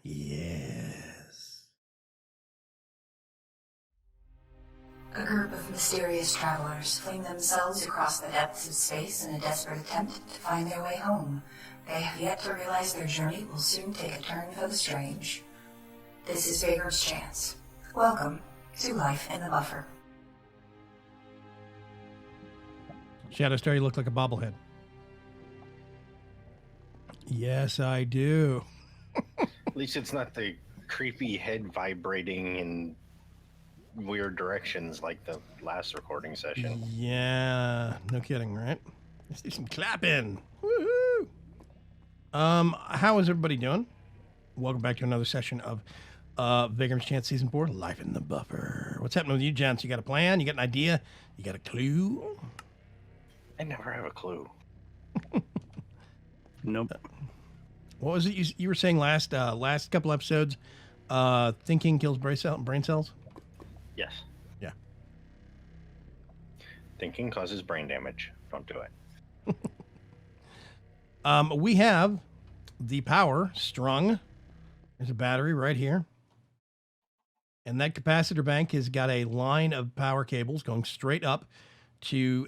Yes. A group of mysterious travelers fling themselves across the depths of space in a desperate attempt to find their way home. They have yet to realize their journey will soon take a turn for the strange. This is Vaygrim's chance. Welcome to Life in the Buffer. Shadowstar, you look like a bobblehead. Yes, I do. At least it's not the creepy head vibrating in weird directions like the last recording session. Yeah, no kidding, right? Let's do some clapping. Woohoo! How is everybody doing? Welcome back to another session of Vaygrim's Chance Season 4, Life in the Buffer. What's happening with you, gents? You got a plan? You got an idea? You got a clue? I never have a clue. Nope. What was it you were saying last couple episodes? Thinking kills brain cells? Yes. Yeah. Thinking causes brain damage. Don't do it. We have the power strung. There's a battery right here. And that capacitor bank has got a line of power cables going straight up to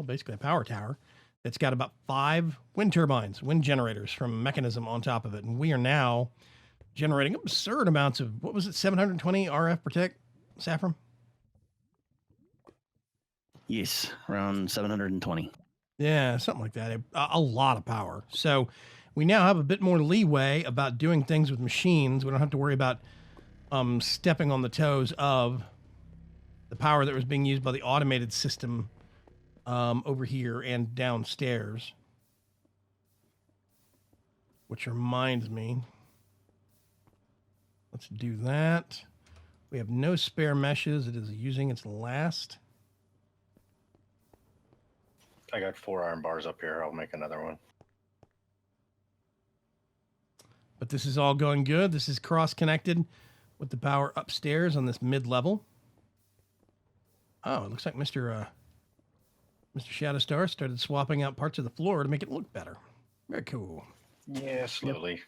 basically a power tower. It's got about 5 wind turbines, wind generators from a mechanism on top of it. And we are now generating absurd amounts of, 720 RF per tick, Saffron? Yes, around 720. Yeah, something like that. A lot of power. So we now have a bit more leeway about doing things with machines. We don't have to worry about stepping on the toes of the power that was being used by the automated system over here and downstairs. Which reminds me, let's do that. We have no spare meshes. It is using its last. I got 4 iron bars up here. I'll make another one. But this is all going good. This is cross-connected with the power upstairs on this mid-level. Oh, it looks like Mr. Shadowstar started swapping out parts of the floor to make it look better. Very cool. Yeah, slowly. Yep.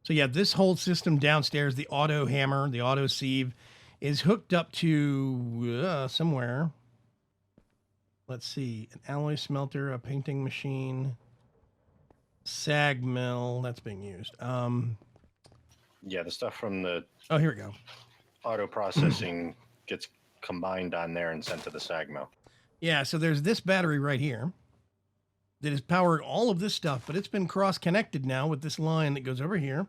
So yeah, this whole system downstairs, the auto hammer, the auto sieve, is hooked up to somewhere. Let's see, an alloy smelter, a painting machine, sag mill, that's being used. Yeah, the stuff from the Oh, here we go. auto processing gets combined on there and sent to the sag mill. Yeah, so there's this battery right here that is powering all of this stuff, but it's been cross-connected now with this line that goes over here.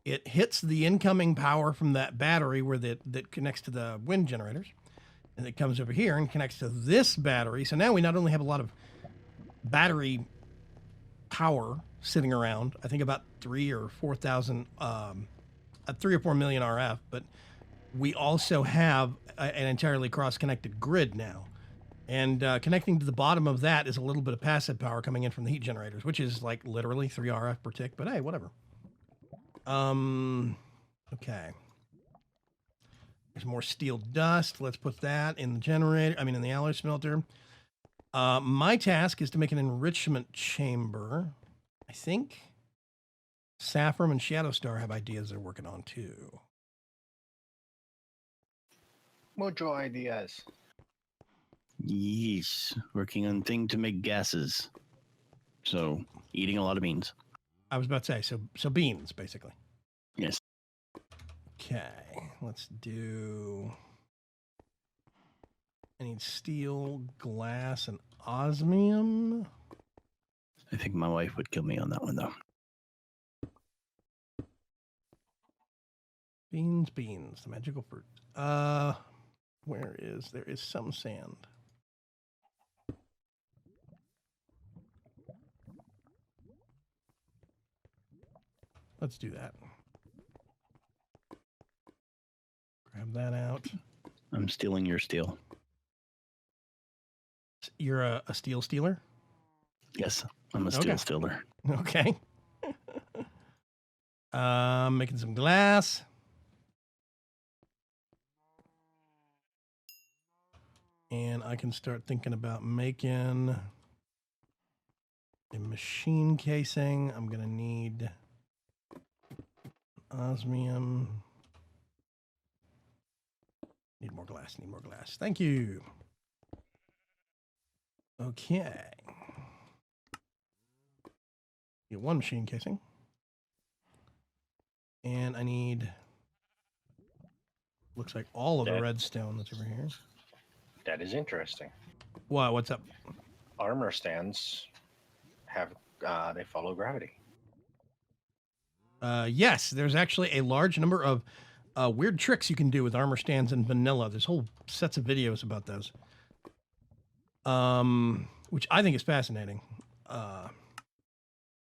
It hits the incoming power from that battery where that connects to the wind generators, and it comes over here and connects to this battery. So now we not only have a lot of battery power sitting around, I think about 3 or 4 million RF, but we also have an entirely cross-connected grid now. And connecting to the bottom of that is a little bit of passive power coming in from the heat generators, which is like literally 3 RF per tick, but hey, whatever. Okay. There's more steel dust. Let's put that in the generator, in the alloy smelter. My task is to make an enrichment chamber. I think Saffron and Shadowstar have ideas they're working on too. Mojo ideas. Yes, working on thing to make gases. So, eating a lot of beans. I was about to say, so beans, basically. Yes. Okay, let's do... I need steel, glass, and osmium. I think my wife would kill me on that one, though. Beans, the magical fruit. There is some sand. Let's do that. Grab that out. I'm stealing your steel. You're a steel stealer? Yes, I'm a steel stealer. Okay. Making some glass. And I can start thinking about making a machine casing. I'm going to need osmium. Need more glass, need more glass. Thank you. Okay. Get one machine casing. And I need, looks like all of the redstone that's over here. That is interesting. What? What's up? Armor stands have, they follow gravity. Yes, there's actually a large number of weird tricks you can do with armor stands in vanilla. There's whole sets of videos about those. Which I think is fascinating.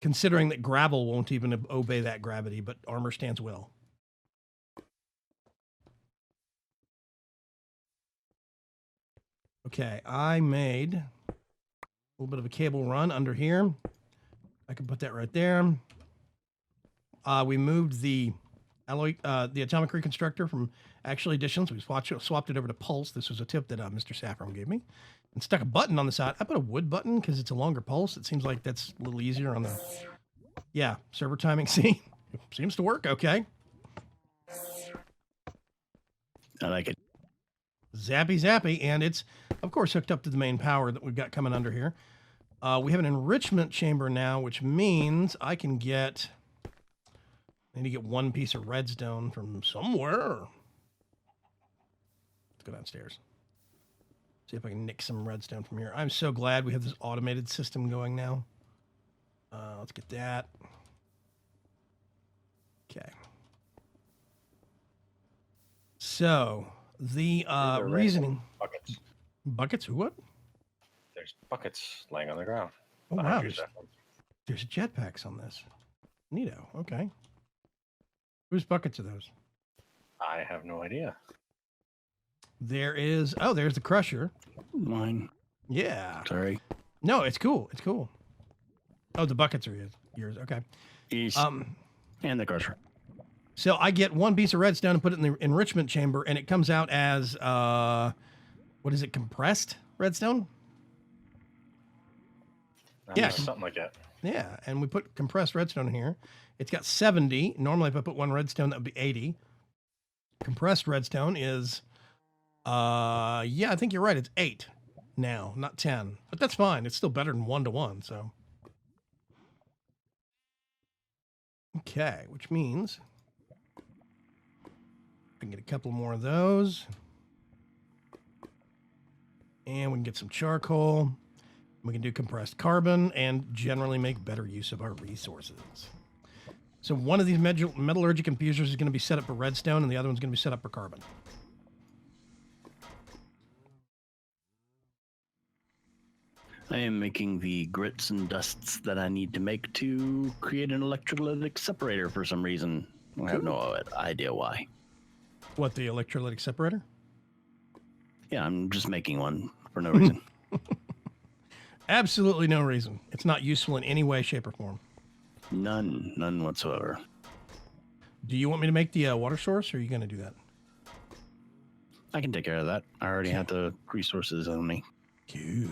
Considering that gravel won't even obey that gravity, but armor stands will. Okay, I made a little bit of a cable run under here. I can put that right there. We moved the alloy, the atomic reconstructor from Actual Additions. We swapped it over to Pulse. This was a tip that Mr. Saffron gave me. And stuck a button on the side. I put a wood button because it's a longer pulse. It seems like that's a little easier on the... Yeah, server timing. See? Seems to work. Okay. I like it. Zappy, zappy. And it's, of course, hooked up to the main power that we've got coming under here. We have an enrichment chamber now, which means I can get... I need to get one piece of redstone from somewhere. Let's go downstairs. See if I can nick some redstone from here. I'm so glad we have this automated system going now. Let's get that. Okay. So, the reasoning... Buckets. Buckets? What? There's buckets laying on the ground. Oh, Behind wow. you, Zephyr. There's jetpacks on this. Neato. Okay. Whose buckets are those? I have no idea. There is... Oh, there's the crusher. Mine. Yeah. Sorry. No, it's cool. It's cool. Oh, the buckets are yours. Okay. East. And the crusher. So I get one piece of redstone and put it in the enrichment chamber, and it comes out as, what is it, compressed redstone? Yeah. Something like that. Yeah, and we put compressed redstone in here. It's got 70. Normally, if I put one redstone, that would be 80. Compressed redstone is, yeah, I think you're right. It's 8 now, not 10. But that's fine. It's still better than 1-to-1, so. Okay, which means I can get a couple more of those. And we can get some charcoal. We can do compressed carbon and generally make better use of our resources. So one of these metallurgic infusers is going to be set up for redstone and the other one's going to be set up for carbon. I am making the grits and dusts that I need to make to create an electrolytic separator for some reason. I have no idea why. What, the electrolytic separator? Yeah, I'm just making one for no reason. Absolutely no reason. It's not useful in any way, shape, or form. None whatsoever. Do you want me to make the water source, or are you going to do that? I can take care of that. I already have the resources on me. Cool.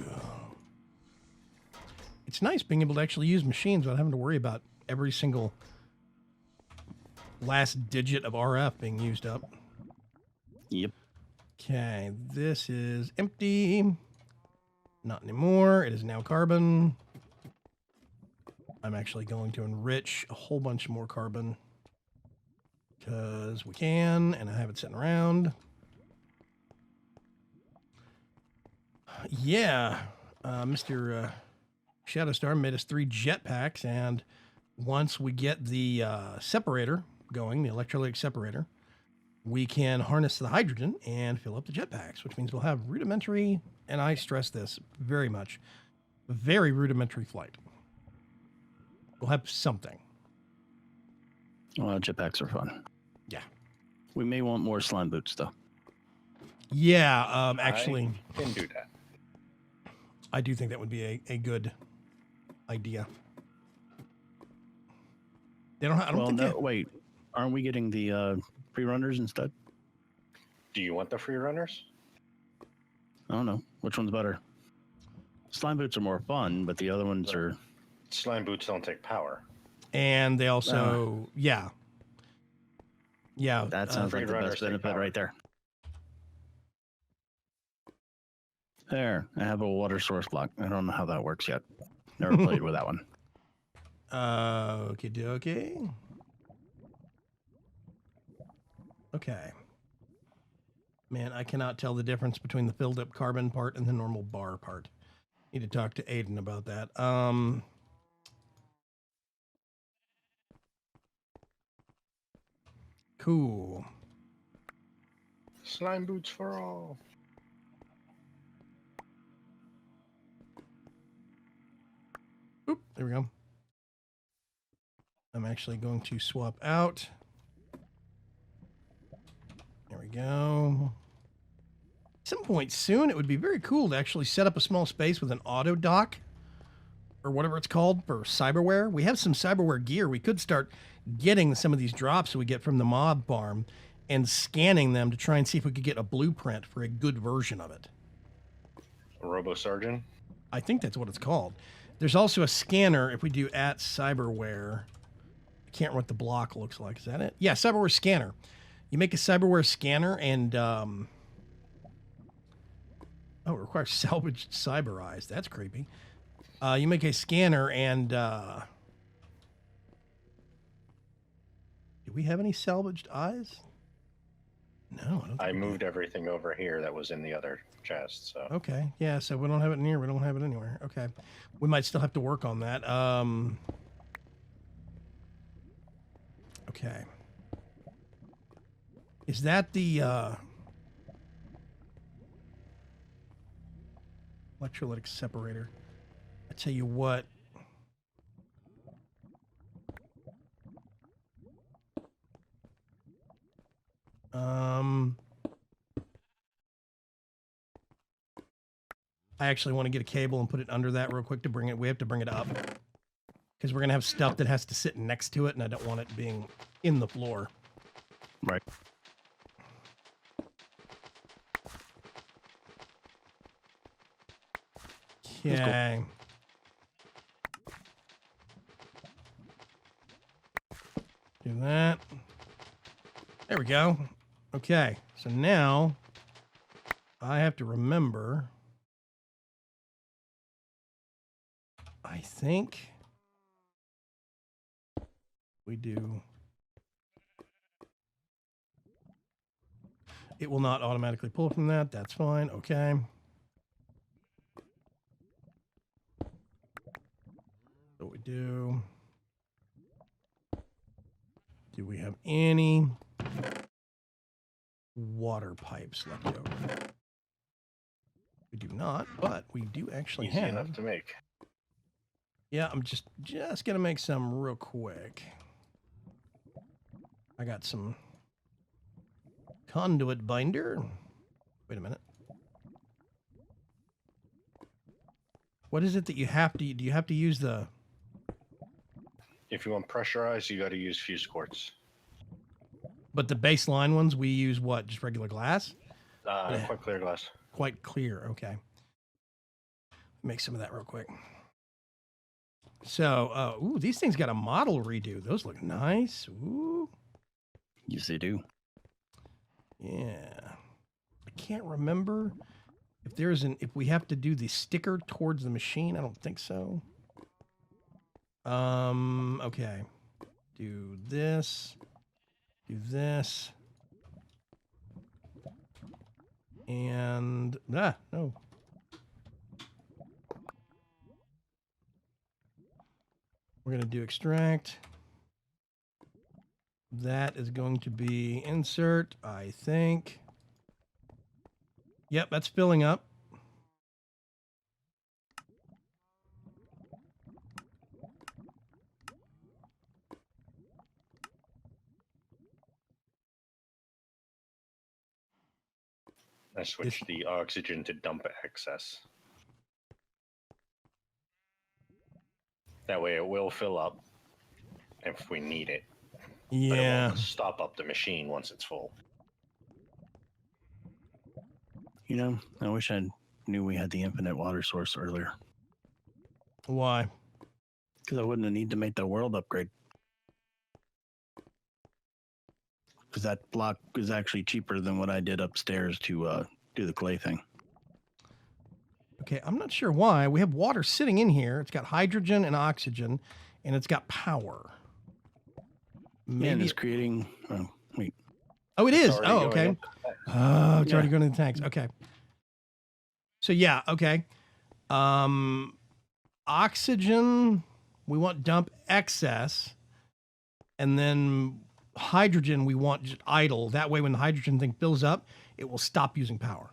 It's nice being able to actually use machines without having to worry about every single last digit of RF being used up. Yep. Okay, this is empty. Not anymore. It is now carbon. I'm actually going to enrich a whole bunch more carbon because we can, and I have it sitting around. Yeah, Mr. Shadowstar made us 3 jetpacks, and once we get the separator going, the electrolytic separator, we can harness the hydrogen and fill up the jetpacks, which means we'll have rudimentary, and I stress this very much, very rudimentary flight. We'll have something. Well, jetpacks are fun. Yeah. We may want more slime boots, though. Yeah, actually, I can do that. I do think that would be a good idea. They don't. I don't think. No, wait. Aren't we getting the free runners instead? Do you want the free runners? I don't know. Which one's better? Slime boots are more fun, but the other ones are Slime boots don't take power. And they also, yeah. That sounds like the Freerunners best take benefit power. right there. There, I have a water source block. I don't know how that works yet. Never played with that one. Okie dokie. Okay. Man, I cannot tell the difference between the filled up carbon part and the normal bar part. Need to talk to Aiden about that. Cool. Slime boots for all. Oop, there we go. I'm actually going to swap out. There we go. At some point soon, it would be very cool to actually set up a small space with an auto dock or whatever it's called for Cyberware. We have some Cyberware gear. We could start getting some of these drops that we get from the mob farm and scanning them to try and see if we could get a blueprint for a good version of it. Robo Surgeon. I think that's what it's called. There's also a scanner if we do at Cyberware. I can't remember what the block looks like. Is that it? Yeah, Cyberware scanner. You make a Cyberware scanner and oh, it requires salvaged cyber eyes. That's creepy. You make a scanner and do we have any salvaged eyes? No, I don't think I we do. moved everything over here that was in the other chest. So Okay, yeah, so we don't have it in here. We don't have it anywhere. Okay. We might still have to work on that. Okay. Is that the electrolytic separator? I tell you what. I actually want to get a cable and put it under that real quick to bring it. We have to bring it up because we're gonna have stuff that has to sit next to it, and I don't want it being in the floor. Right. Okay. Do that. There we go. Okay, so now I have to remember. I think we do. It will not automatically pull from that. That's fine. Okay. So we do. Do we have any water pipes left over? We do not, but we do actually easy have. enough to make. Yeah, I'm just gonna make some real quick. I got some conduit binder. Wait a minute. What is it that you have to? Do you have to use the? If you want pressurized, you got to use fuse quartz. But the baseline ones we use what? Just regular glass? Yeah. Quite clear glass. Quite clear. Okay. Make some of that real quick. So, ooh, these things got a model redo. Those look nice. Ooh. Yes, they do. Yeah. I can't remember if if we have to do the sticker towards the machine. I don't think so. Okay. Do this. Do this. And, no. We're going to do extract. That is going to be insert, I think. Yep, that's filling up. I switched the oxygen to dump excess. That way it will fill up if we need it. But it Yeah. won't stop up the machine once it's full. You know, I wish I knew we had the infinite water source earlier. Why? Because I wouldn't need to make the world upgrade. Because that block is actually cheaper than what I did upstairs to do the clay thing. Okay, I'm not sure why. We have water sitting in here. It's got hydrogen and oxygen, and it's got power. Maybe and it's creating. Oh, wait. Oh, it is. Oh, Already okay. Oh, it's already going into the tanks. Okay. So yeah, okay. Oxygen, we want dump excess, and then hydrogen we want just idle. That way, when the hydrogen thing fills up, it will stop using power.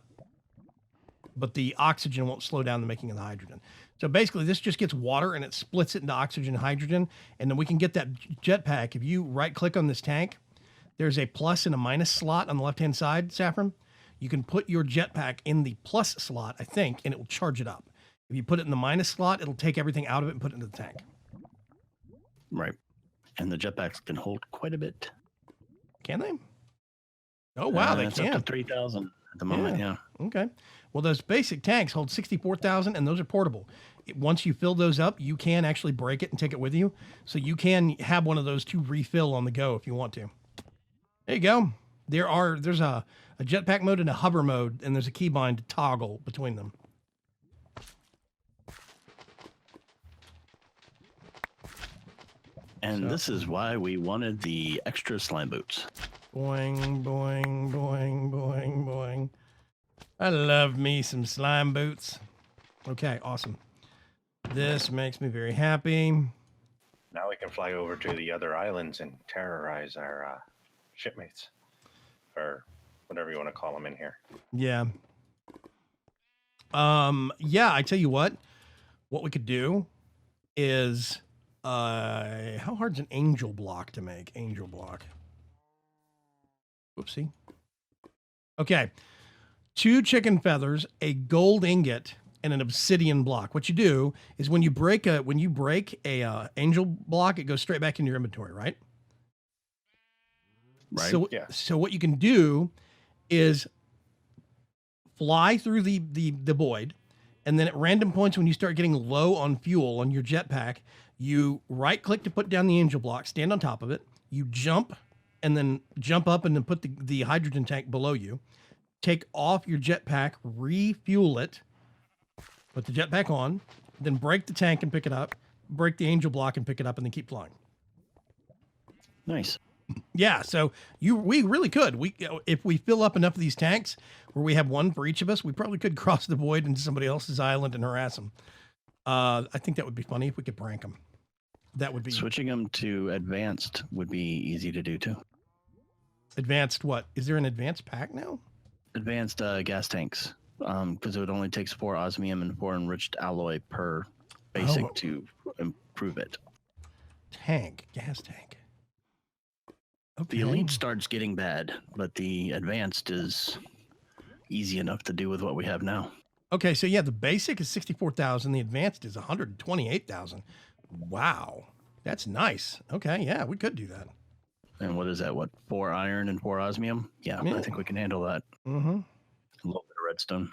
But the oxygen won't slow down the making of the hydrogen. So basically, this just gets water and it splits it into oxygen and hydrogen, and then we can get that jetpack. If you right-click on this tank, there's a plus and a minus slot on the left-hand side, Saffron. You can put your jetpack in the plus slot, I think, and it will charge it up. If you put it in the minus slot, it'll take everything out of it and put it into the tank. Right. And the jetpacks can hold quite a bit. Can they? Oh, wow, they can. Up to 3,000 at the moment, yeah. Okay. Well, those basic tanks hold 64,000, and those are portable. Once you fill those up, you can actually break it and take it with you. So you can have one of those to refill on the go if you want to. There you go. There's a jetpack mode and a hover mode, and there's a keybind to toggle between them. And this is why we wanted the extra slime boots. Boing, boing, boing, boing, boing. I love me some slime boots. Okay, awesome. This makes me very happy. Now we can fly over to the other islands and terrorize our shipmates. Or whatever you want to call them in here. Yeah. Yeah, I tell you what we could do is, how hard's an angel block to make? Angel block. Whoopsie. Okay. 2 chicken feathers, a gold ingot, and an obsidian block. What you do is when you break a angel block, it goes straight back into your inventory, right? Right. So, yeah. So what you can do is fly through the void, and then at random points when you start getting low on fuel on your jetpack, you right click to put down the angel block, stand on top of it, you jump, and then jump up and then put the hydrogen tank below you, take off your jetpack, refuel it, put the jetpack on, then break the tank and pick it up, break the angel block and pick it up, and then keep flying. Nice. Yeah, so we really could. If we fill up enough of these tanks where we have one for each of us, we probably could cross the void into somebody else's island and harass them. I think that would be funny if we could prank them. That would be switching them to advanced would be easy to do too. Advanced what? Is there an advanced pack now? Advanced gas tanks, because it would only take 4 osmium and 4 enriched alloy per basic to improve it. Gas tank. Okay. The elite starts getting bad, but the advanced is easy enough to do with what we have now. Okay, so yeah, the basic is 64,000. The advanced is 128,000. Wow, that's nice. Okay, yeah, we could do that. And what is that? What, 4 iron and 4 osmium? Yeah, I think we can handle that. Mm-hmm. A little bit of redstone.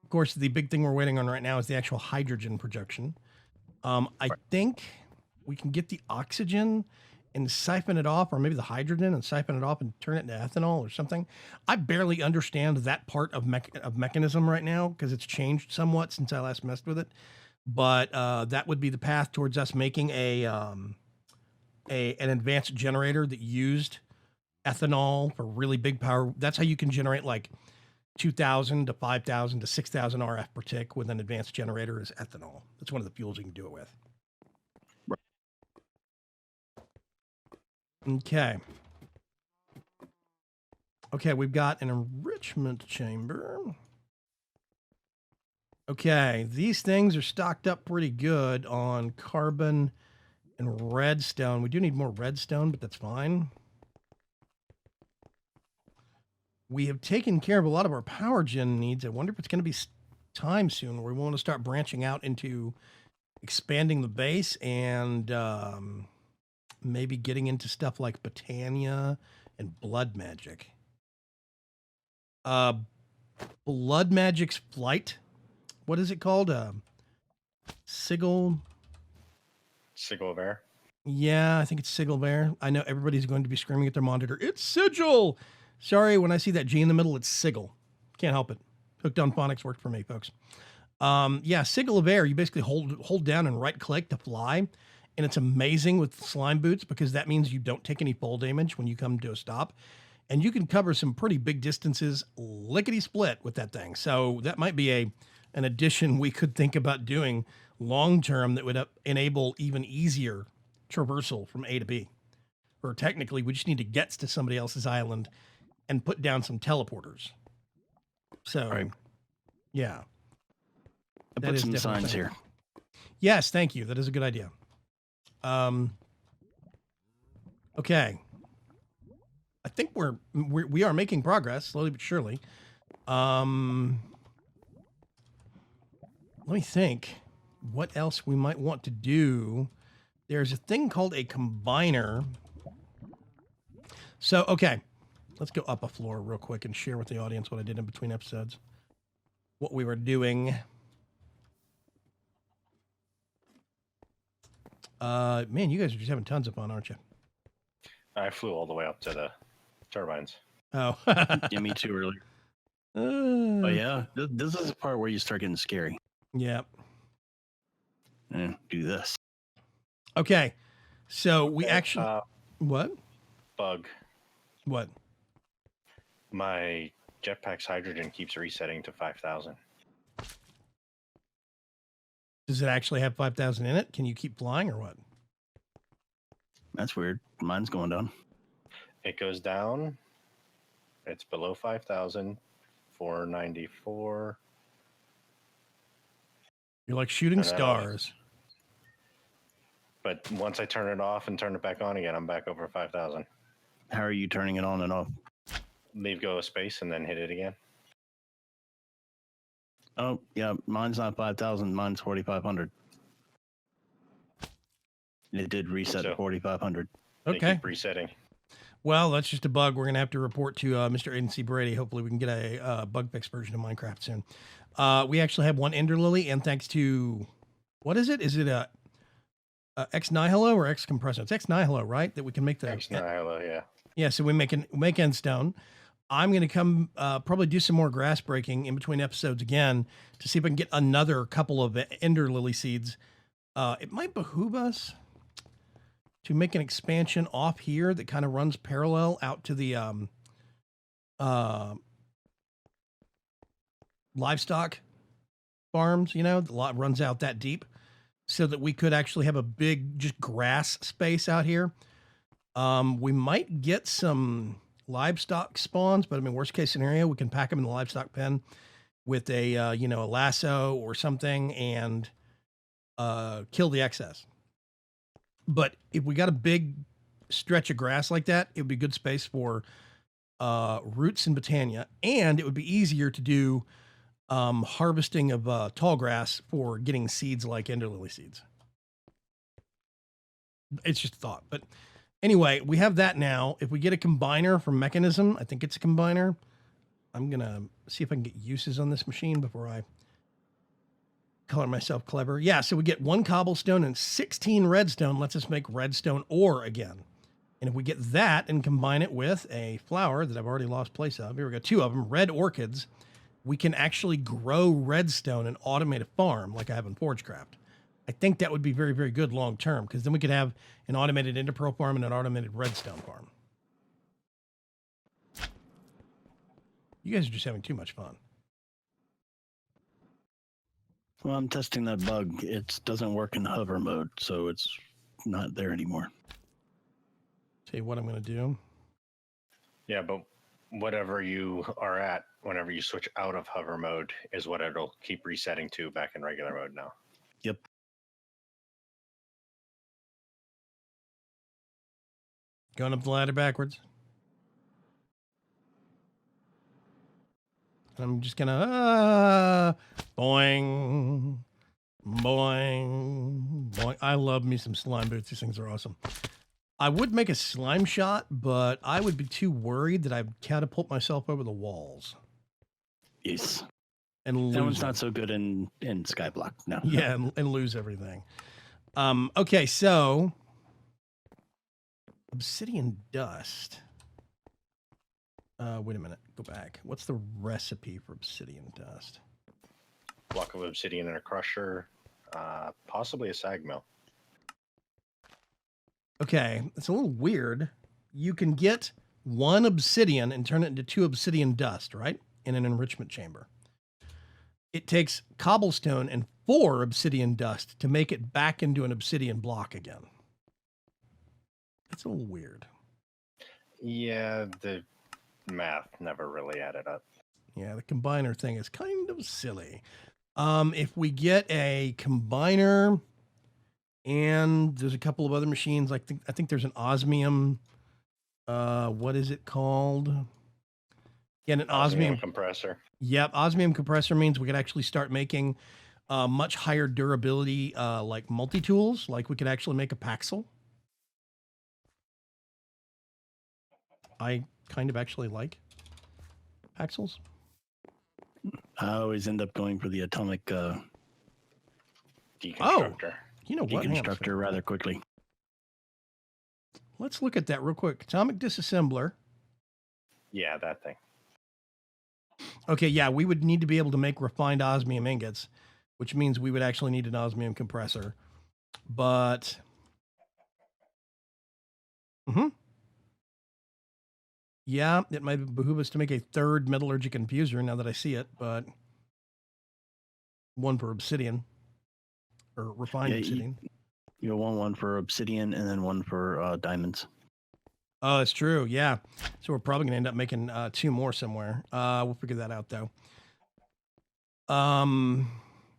Of course, the big thing we're waiting on right now is the actual hydrogen production. I think we can get the oxygen and siphon it off, or maybe the hydrogen and siphon it off and turn it into ethanol or something. I barely understand that part of mechanism right now because it's changed somewhat since I last messed with it. But that would be the path towards us making an advanced generator that used ethanol for really big power. That's how you can generate like 2,000 to 5,000 to 6,000 RF per tick with an advanced generator is ethanol. That's one of the fuels you can do it with. Okay. Okay, we've got an enrichment chamber. Okay, these things are stocked up pretty good on carbon and redstone. We do need more redstone, but that's fine. We have taken care of a lot of our power gen needs. I wonder if it's going to be time soon where we want to start branching out into expanding the base and maybe getting into stuff like Botania and Blood Magic. Blood Magic's flight. What is it called? Sigil Cyberware. Yeah, I think it's Cyberware. I know everybody's going to be screaming at their monitor. It's Sigil. Sorry, when I see that G in the middle, it's Sigil. Can't help it. Hooked on Phonics worked for me, folks. Yeah, Cyberware. You basically hold down and right click to fly, and it's amazing with slime boots because that means you don't take any fall damage when you come to a stop, and you can cover some pretty big distances lickety split with that thing. So that might be an addition we could think about doing long term that would enable even easier traversal from A to B. Or technically, we just need to get to somebody else's island and put down some teleporters. So, Right. yeah. I That put is some definitely signs something. here. Yes, thank you. That is a good idea. Okay. I think we are making progress slowly but surely. Let me think what else we might want to do. There's a thing called a combiner. So, okay, let's go up a floor real quick and share with the audience what I did in between episodes. What we were doing. Man, you guys are just having tons of fun, aren't you? I flew all the way up to the turbines. Oh. Yeah, me too earlier. Oh yeah, this is the part where you start getting scary. Yeah. Do this. Okay. So we actually... what? Bug. What? My jetpack's hydrogen keeps resetting to 5,000. Does it actually have 5,000 in it? Can you keep flying or what? That's weird. Mine's going down. It goes down. It's below 5,000. 494. You're like shooting And then stars. But once I turn it off and turn it back on again, I'm back over 5,000. How are you turning it on and off? Leave go of space and then hit it again. Oh yeah, mine's not 5,000. Mine's 4,500. It did reset So- to 4,500. They Okay. keep resetting. Well, that's just a bug. We're going to have to report to Mr. Aiden C. Brady. Hopefully we can get a bug fix version of Minecraft soon. We actually have one Ender Lily, and thanks to... What is it? Is it a Ex Nihilo or Ex Compressor? It's Ex Nihilo, right? That we can make the... Ex-Nihilo, yeah. Yeah, so we make Endstone. I'm going to come probably do some more grass breaking in between episodes again to see if I can get another couple of Ender Lily seeds. It might behoove us to make an expansion off here that kind of runs parallel out to the livestock farms, you know, the lot runs out that deep so that we could actually have a big just grass space out here. We might get some livestock spawns, but I mean, worst case scenario, we can pack them in the livestock pen with a, a lasso or something and kill the excess. But if we got a big stretch of grass like that, it would be good space for roots and botania, and it would be easier to do harvesting of tall grass for getting seeds like Ender Lily seeds. It's just a thought. But anyway, we have that now. If we get a combiner from Mechanism, I think it's a combiner. I'm going to see if I can get uses on this machine before I color myself clever. Yeah, so we get 1 cobblestone and 16 redstone. Lets us make redstone ore again. And if we get that and combine it with a flower that I've already lost place of, here we go, 2 of them, red orchids, we can actually grow redstone and automate a farm like I have in Forgecraft. I think that would be very, very good long term, because then we could have an automated ender pearl farm and an automated redstone farm. You guys are just having too much fun. Well, I'm testing that bug. It doesn't work in hover mode, so it's not there anymore. Tell you what I'm going to do. Yeah, but whatever you are at, whenever you switch out of hover mode, is what it'll keep resetting to back in regular mode now. Yep. Going up the ladder backwards. I'm just gonna boing, boing, boing. I love me some slime boots. These things are awesome. I would make a slime shot, but I would be too worried that I'd catapult myself over the walls Yes. and lose. That one's not so good in SKYBLOCK. No. Yeah, and lose everything. Okay, so obsidian dust. Wait a minute. Go back. What's the recipe for obsidian dust? Block of obsidian in a crusher, possibly a sag mill. Okay, it's a little weird. You can get 1 obsidian and turn it into 2 obsidian dust, right? In an enrichment chamber. It takes cobblestone and 4 obsidian dust to make it back into an obsidian block again. It's a little weird. Yeah, the math never really added up. Yeah, the combiner thing is kind of silly. If we get a combiner and there's a couple of other machines, I think there's an osmium. What is it called? Yeah, an osmium compressor. Yep, osmium compressor means we could actually start making much higher durability, like multi-tools. Like we could actually make a Paxel. I kind of actually like Paxels. I always end up going for the atomic Deconstructor. You know what? deconstructor rather quickly. Let's look at that real quick. Atomic disassembler. Yeah, that thing. Okay, yeah, we would need to be able to make refined osmium ingots, which means we would actually need an osmium compressor. But, yeah, it might behoove us to make a 3rd metallurgic infuser now that I see it, but 1 for obsidian or refined obsidian. You want 1 for obsidian and then 1 for diamonds. Oh, that's true. Yeah. So we're probably gonna end up making 2 more somewhere. We'll figure that out though.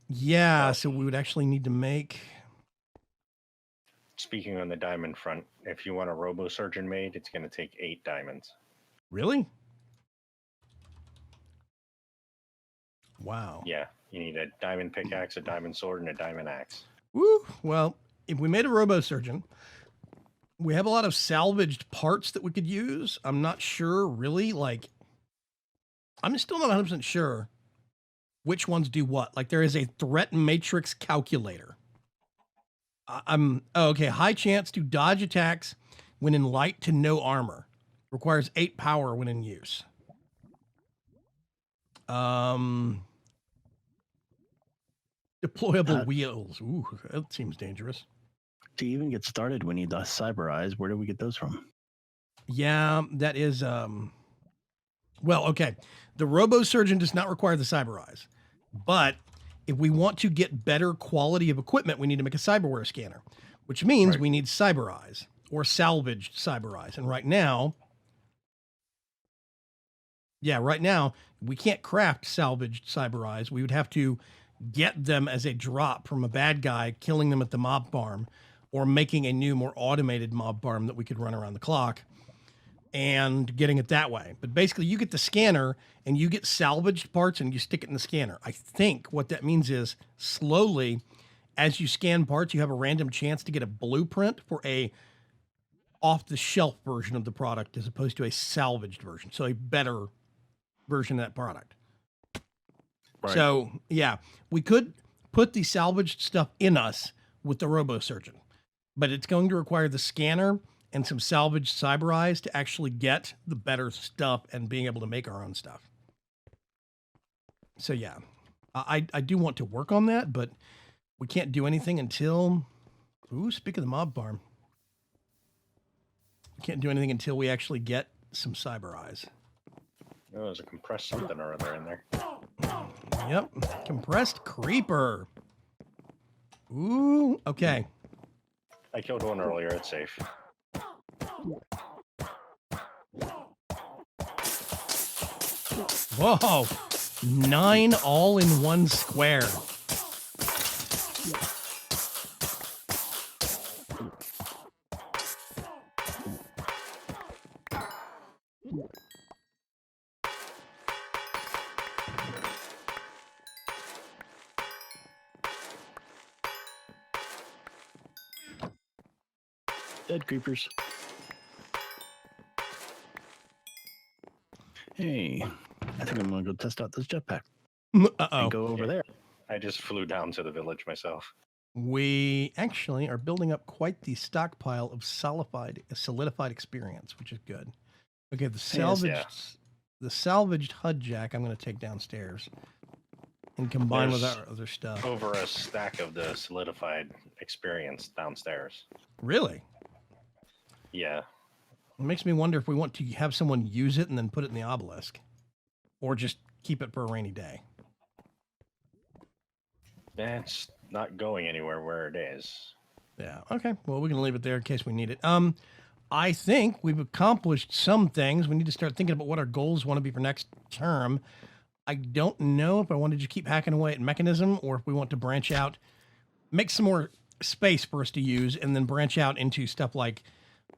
Yeah. So we would actually need to make. Speaking on the diamond front, if you want a robo-surgeon made, it's going to take 8 diamonds. Really? Wow. Yeah, you need a diamond pickaxe, a diamond sword, and a diamond axe. Woo. Well, if we made a robo surgeon, we have a lot of salvaged parts that we could use. I'm not sure, really. Like, I'm still not 100% sure which ones do what. Like, there is a threat matrix calculator. Okay. High chance to dodge attacks when in light to no armor. Requires 8 power when in use. Deployable wheels. Ooh, that seems dangerous. To even get started, we need the cyber eyes. Where do we get those from? Yeah, that is well, okay. The robo surgeon does not require the cyber eyes, but if we want to get better quality of equipment, we need to make a cyberware scanner, which means we need cyber eyes or salvaged cyber eyes. And right now, we can't craft salvaged cyber eyes. We would have to get them as a drop from a bad guy, killing them at the mob farm, or making a new, more automated mob farm that we could run around the clock and getting it that way. But basically, you get the scanner and you get salvaged parts and you stick it in the scanner. I think what that means is slowly, as you scan parts, you have a random chance to get a blueprint for a off-the-shelf version of the product as opposed to a salvaged version. So a better version of that product. Right. So, yeah, we could put the salvaged stuff in us with the robo-surgeon, but it's going to require the scanner and some salvaged cyber eyes to actually get the better stuff and being able to make our own stuff. So, yeah, I do want to work on that, but we can't do anything until... Ooh, speak of the mob farm. We can't do anything until we actually get some cyber eyes. Oh, there's a compressed something or other in there. Yep, compressed creeper. Ooh, okay. I killed one earlier, it's safe. Whoa, 9 all in one square. Dead creepers. Hey, I think I'm gonna go test out this jetpack. Uh-oh. And go over there. I just flew down to the village myself. We actually are building up quite the stockpile of solidified experience, which is good. Okay, the salvaged HUD jack I'm going to take downstairs and combine with There's our other stuff. over a stack of the solidified experience downstairs. Really? Yeah. It makes me wonder if we want to have someone use it and then put it in the obelisk, or just keep it for a rainy day. That's not going anywhere where it is. Yeah. Okay. Well, we can leave it there in case we need it. I think we've accomplished some things. We need to start thinking about what our goals want to be for next term. I don't know if I wanted to keep hacking away at mechanism or if we want to branch out, make some more space for us to use, and then branch out into stuff like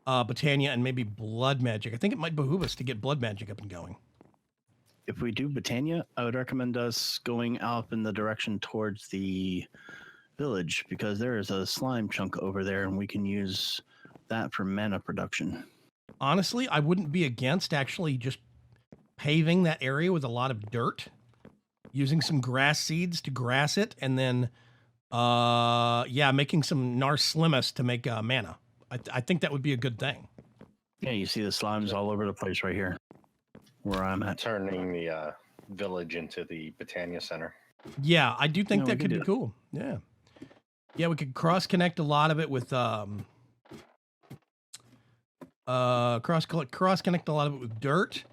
Botania and maybe blood magic. I think it might behoove us to get blood magic up and going. If we do Botania, I would recommend us going out in the direction towards the village, because there is a slime chunk over there and we can use that for mana production. Honestly, I wouldn't be against actually just paving that area with a lot of dirt, using some grass seeds to grass it, and then making some Narslimus to make mana. I think that would be a good thing. Yeah, you see the slimes all over the place right here where I'm at. Turning the village into the Botania Center. Yeah, I do think No, that we could could be do it. cool. Yeah. Yeah, we could cross connect a lot of it with cross connect a lot of it with dirt.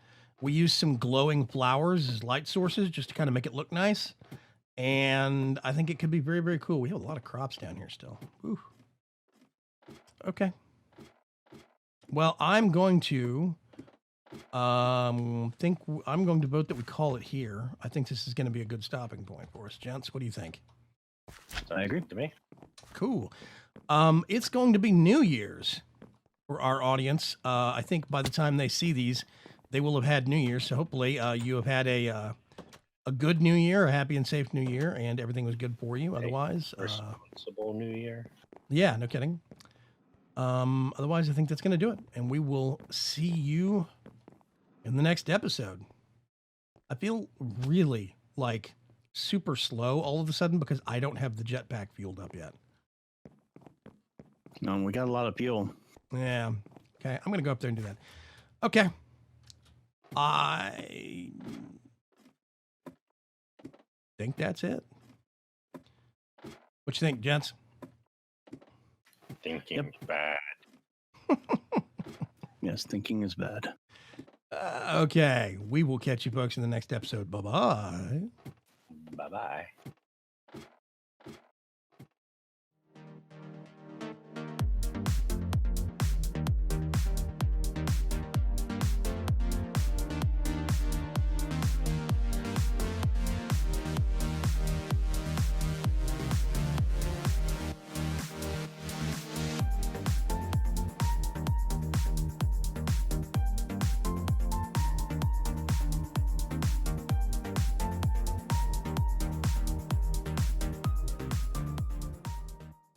We use some glowing flowers as light sources just to kind of make it look nice. And I think it could be very, very cool. We have a lot of crops down here still. Whew. Okay. Well, I'm going to I'm going to vote that we call it here. I think this is going to be a good stopping point for us. Gents, what do you think? I agree. To me. Cool. It's going to be New Year's for our audience. I think by the time they see these, they will have had New Year's. So hopefully you have had a good New Year, a happy and safe New Year, and everything was good for you. Otherwise, Responsible New Year. yeah, no kidding. Otherwise, I think that's going to do it. And we will see you in the next episode. I feel really like super slow all of a sudden because I don't have the jetpack fueled up yet. No, we got a lot of fuel. Yeah. Okay. I'm going to go up there and do that. Okay. I think that's it. What you think, gents? Thinking bad. Yes, thinking is bad. Okay. We will catch you folks in the next episode. Bye-bye. Bye-bye.